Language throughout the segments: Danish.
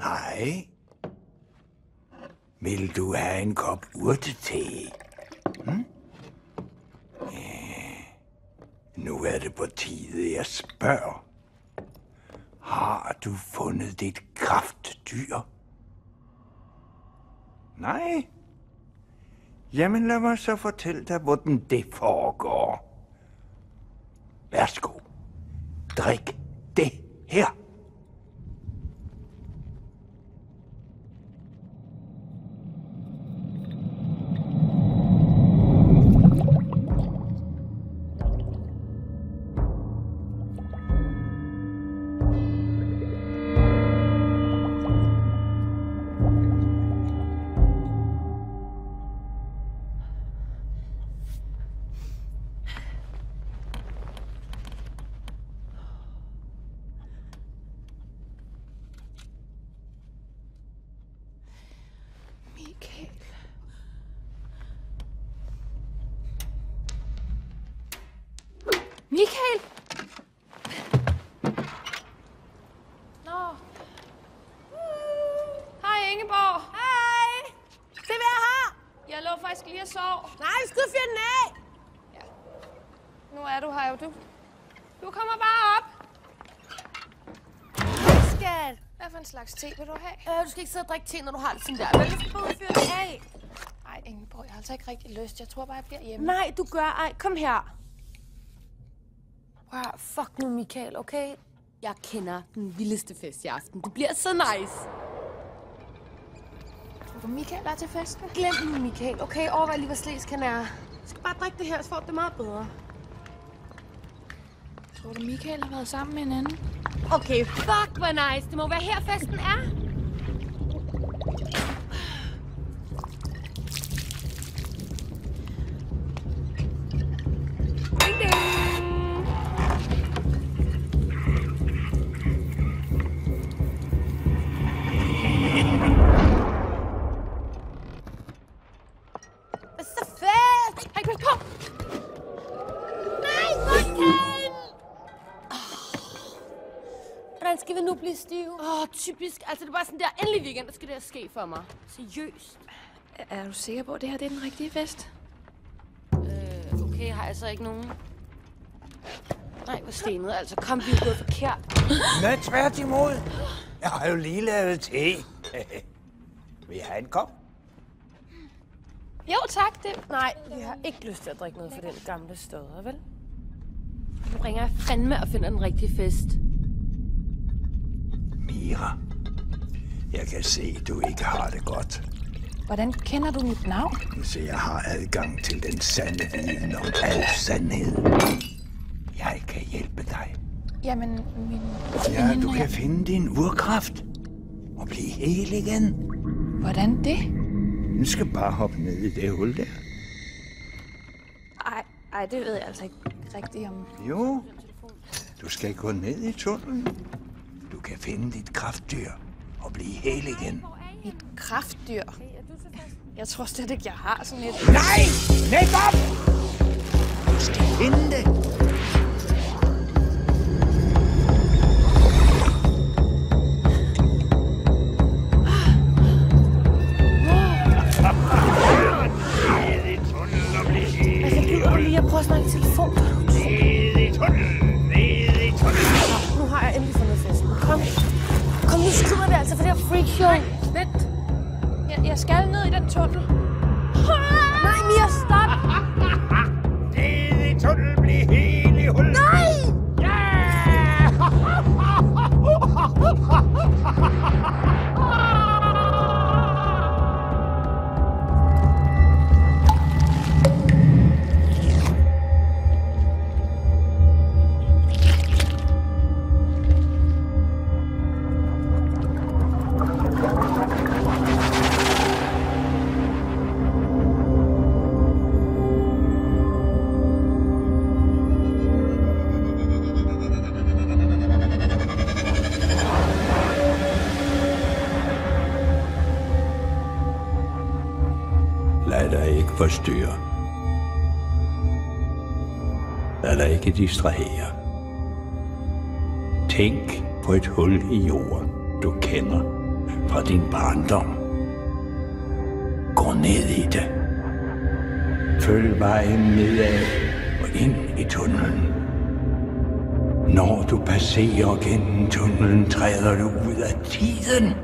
Hej. Vil du have en kop urtete? Nu er det på tide, jeg spørger. Har du fundet dit kraftdyr? Nej? Jamen lad mig så fortælle dig, hvordan det foregår. Værsgo. Drik det her. Michael! Nå. Hej, Ingeborg. Hej! Se, hvad jeg har! Jeg lå faktisk lige og sov. Nej, skud fyr den af! Ja. Nu er du her jo. Du kommer bare op. Skat! Hvad for en slags te vil du have? Du skal ikke sidde og drikke te, når du har det sådan der. Men du skal bare fyre den af. Nej, Ingeborg, jeg har altså ikke rigtig lyst. Jeg tror bare, jeg bliver hjemme. Nej, du gør ej. Kom her. Prøv at, fuck nu, Michael, okay? Jeg kender den vildeste fest i aften. Det bliver så nice. Tror du, Michael er til festen? Glem nu, Michael, okay? Overvej lige, hvor slæsk han er. Du skal bare drikke det her, så får det meget bedre. Tror du, Michael har været sammen med en anden? Okay, fuck, hvor nice. Det må være her, festen er. Hvordan skal vi nu blive stive? Typisk. Altså, det er bare sådan der, endelig weekend, der skal det her ske for mig. Seriøst. Er du sikker på, at det her det er den rigtige fest? Okay, har jeg så ikke nogen? Nej, hvor stenet. Altså, kom, vi er gået forkert. Nej, tværtimod. Jeg har jo lige lavet te. Vil jeg have en kop? Jo, tak. Det... Nej, vi har ikke lyst til at drikke noget for den gamle støder, vel? Nu ringer jeg fandme og finder den rigtige fest. Mira, jeg kan se, du ikke har det godt. Hvordan kender du mit navn? Så jeg har adgang til den sande viden om al sandhed. Jeg kan hjælpe dig. Jamen, min... Ja, du kan finde din urkraft og blive hel igen. Hvordan det? Du skal bare hoppe ned i det hul der. Ej, det ved jeg altså ikke rigtigt om. Jo, du skal gå ned i tunnelen. Du kan finde dit kraftdyr og blive hel igen. Et kraftdyr? Jeg tror slet ikke, jeg har sådan et... Nej! Læg op! Du skal finde det. Jeg prøver at snakke i telefon. Ned i tunnelen! Ned i tunnelen! Nu har jeg endelig fundet festen. Kom nu, skrider det altså for det her freakshow. Vent. Jeg skal ned i den tunnel. Nej, Mia, stop! Ned i tunnelen, bliv helt i hullet! Nej! Lad dig ikke forstyrre. Lad dig ikke distrahere. Tænk på et hul i jorden, du kender fra din barndom. Gå ned i det. Følg vejen nedad og ind i tunnelen. Når du passerer gennem tunnelen, træder du ud af tiden.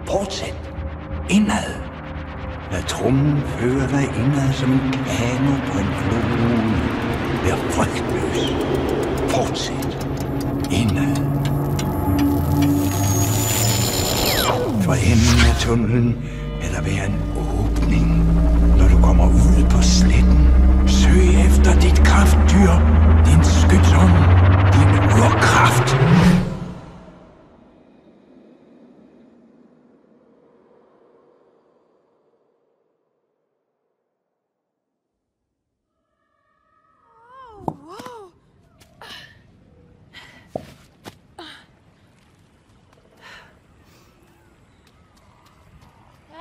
Fortsæt indad. Lad trommen føre dig indad som en kano på en flod. Vær frygtløs. Fortsæt indad. For enden af tunnelen vil der være en åbning. Når du kommer ud på sletten, søg efter dit kraftdyr, din skytsånd, din urkraft.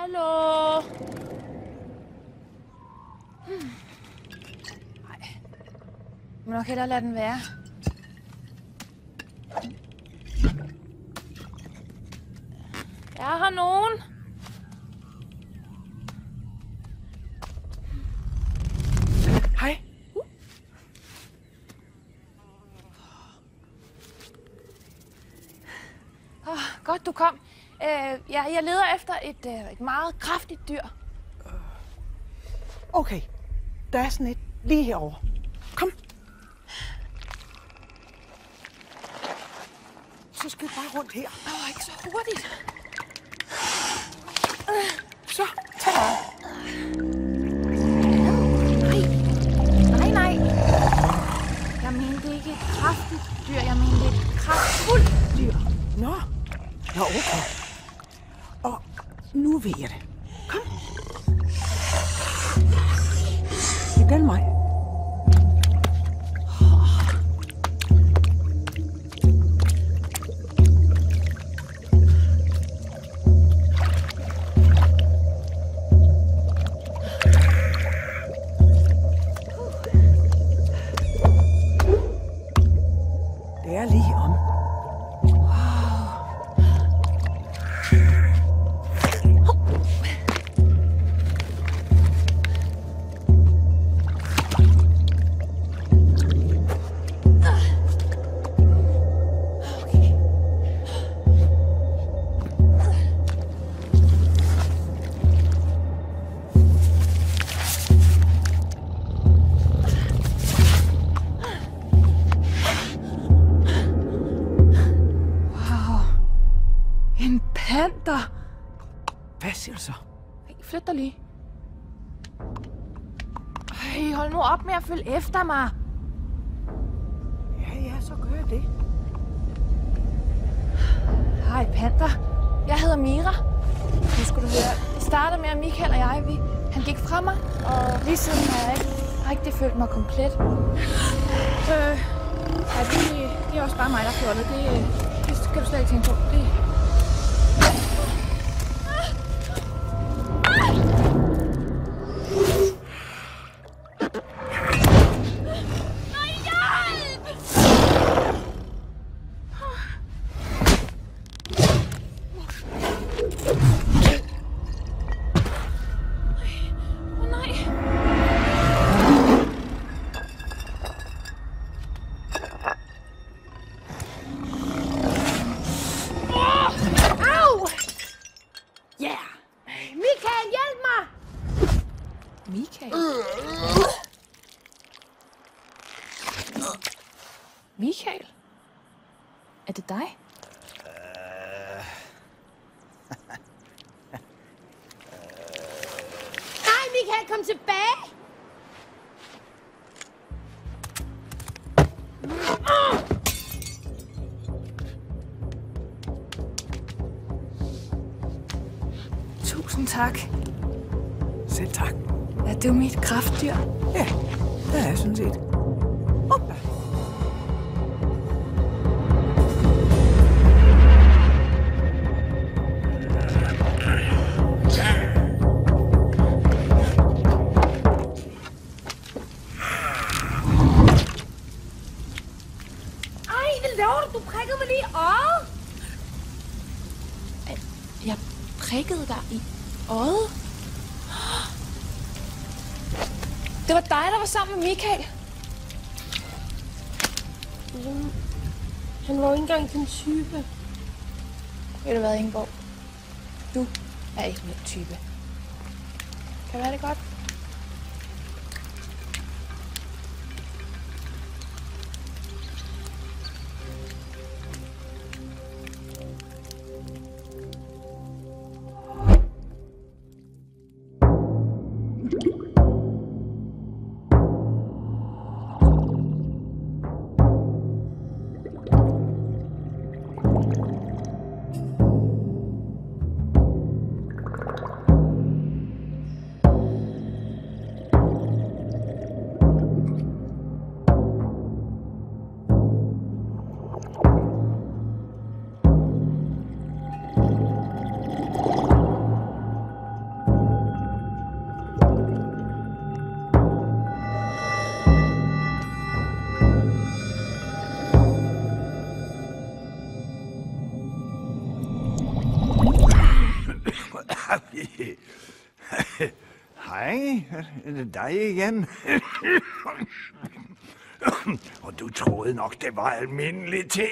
Hallo? Nej. Jeg må nok hellere lade den være. Er her nogen? Hej. Godt, du kom. Jeg leder efter et meget kraftigt dyr. Okay, der er sådan et lige herovre. Kom. Så skal vi bare rundt her. Ikke så hurtigt. Så, tag dig. Nej. Jeg mente ikke et kraftigt dyr. Jeg mente et kraftfuldt dyr. Nå, okay. Og nu ved jeg det. Kom. Det er den vej. Det er lige om. Panter. Hvad siger du så? Flyt dig lige. Hold nu op med at følge efter mig. Ja, så gør jeg det. Hej, Panter. Jeg hedder Mira. Nu skal du høre. Det startede med, at Michael og jeg, han gik fra mig, og lige siden har jeg ikke rigtig følt mig komplet. Det er også bare mig, der har gjort det. Det skal du slet ikke tænke på. Michael? Er det dig? Nej, Michael, kom tilbage! Tusind tak. Selv tak. Er du mit kraftdyr? Ja, det er jeg sådan set. Op. Jeg prikkede dig i øjet. Det var dig, der var sammen med Michael. Jamen, han var jo ikke engang den type. Ved du hvad, Ingeborg? Du er ikke min type. Kan du have det godt? Hej, er det dig igen? Og du troede nok, det var almindelig te.